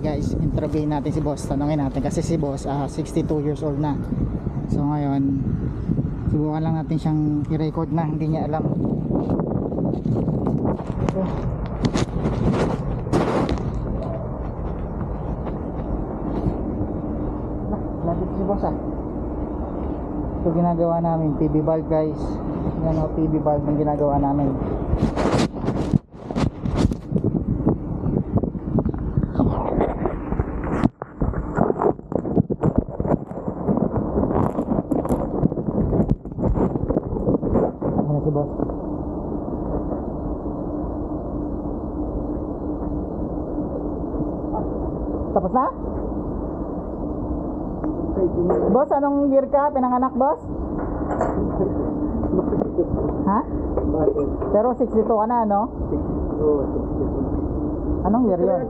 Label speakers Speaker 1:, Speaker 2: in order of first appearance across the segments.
Speaker 1: guys, interview natin si boss. Tanungin natin kasi si boss 62 years old na. So ngayon subukan lang natin siyang i-record na hindi niya alam. So, lapit si boss So ginagawa namin PB valve guys. Yan o, PB valve ang ginagawa namin. Ayan si boss. Tapos na? Boss, anong year ka? Pinanganak, boss? Ha? Pero 62 ka na, no? Anong year yun?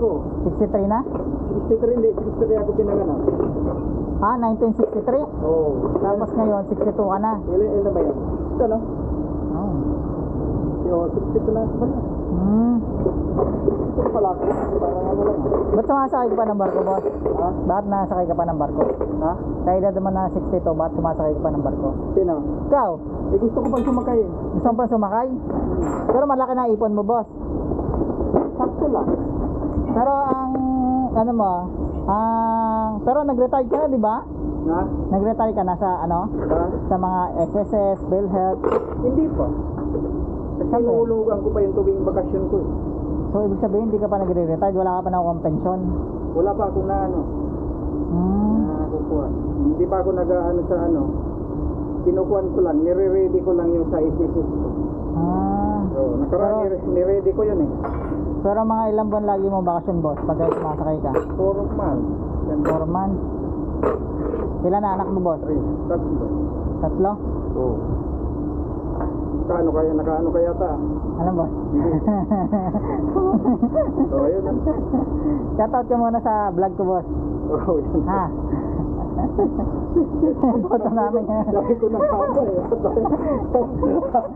Speaker 1: 63 na?
Speaker 2: 63 hindi, 63 ako pinanganak.
Speaker 1: 1963?
Speaker 2: Oo.
Speaker 1: Tapos ngayon, 62 ka na?
Speaker 2: Ilan na ba yan? Ito no?
Speaker 1: Oo.
Speaker 2: Yung 62 na ba? Ito pala ako. Parang ano lang.
Speaker 1: Ba't sumasakay ka pa ng barko, boss?
Speaker 2: Ha?
Speaker 1: Bakit nasakay ka pa ng barko?
Speaker 2: Ha?
Speaker 1: Kaya edad naman na 62, bakit sumasakay ka pa ng barko?
Speaker 2: Sino?
Speaker 1: Ikaw,
Speaker 2: Eh gusto ko pang sumakay eh.
Speaker 1: gusto mo pa sumakay? Pero malaki na ipon mo, boss.
Speaker 2: Sakto lang.
Speaker 1: Pero ang, ano mo, pero nag-retire ka na, di ba?
Speaker 2: Ha?
Speaker 1: Nag-retire ka na sa, ano?
Speaker 2: Ha?
Speaker 1: Sa mga SSS, PhilHealth.
Speaker 2: Hindi pa. Kasi
Speaker 1: Okay.
Speaker 2: nuulugan ko pa yung tubing bakasyon ko eh.
Speaker 1: So, ibig sabihin, hindi ka pa nagre-retire, wala ka pa na pension.
Speaker 2: Wala pa ako na ano. Nakukuha. Hindi pa ako nag-ano sa ano. Kinukuhan ko lang, nire-ready ko lang yung sa SSS ko. So, nakaraan, nire-ready ko yun eh.
Speaker 1: Pero mga ilang buwan lagi mo bakasyon, boss, pag sumasakay ka?
Speaker 2: 4 months.
Speaker 1: 4 months. Ilan na anak mo, boss?
Speaker 2: 3. Tatlo.
Speaker 1: Tatlo?
Speaker 2: Oo. Nakaano kaya ta?
Speaker 1: Ano, boss?
Speaker 2: So, ayun lang.
Speaker 1: Shoutout ka muna sa vlog ko, boss.
Speaker 2: Oo, yun.
Speaker 1: Ha? Photo namin.
Speaker 2: Laki ko ng kama eh.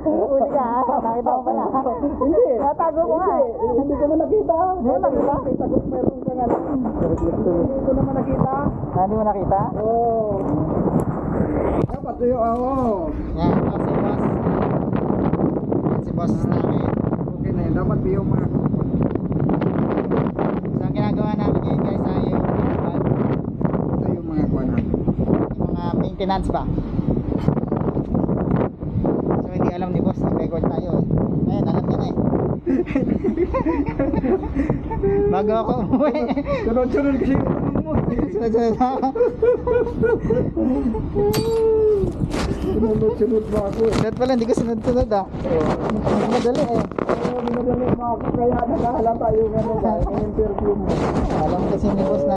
Speaker 1: Uli ka, ha? Nakita ko pala.
Speaker 2: Hindi.
Speaker 1: Natago ko nga.
Speaker 2: Hindi ko na nakita.
Speaker 1: Hindi mo nakita?
Speaker 2: Nakita ko meron kang ano. Hindi ko naman nakita.
Speaker 1: Hindi mo nakita?
Speaker 2: Oo. Dapat yun, oo.
Speaker 1: Yan, si boss namin.
Speaker 2: Okay na yun. Dapat yun mga.
Speaker 1: So ang ginagawa namin ngayon guys ay yung
Speaker 2: Ito yung mga kuha natin.
Speaker 1: mga maintenance ba. So hindi alam ni boss, nag-record tayo eh. Ngayon alam niya na eh. Bago ako umuwi.
Speaker 2: Sunod-sunod kasi yung tanong mo.
Speaker 1: Sunod-sunod na.
Speaker 2: Sunod-sunod mo ako eh.
Speaker 1: Sunod pala, hindi ko sunod-sunod Madali eh.
Speaker 2: Minadali mo ako kaya nakahalata yung ano ba, yung interview mo.
Speaker 1: Alam kasi ni boss na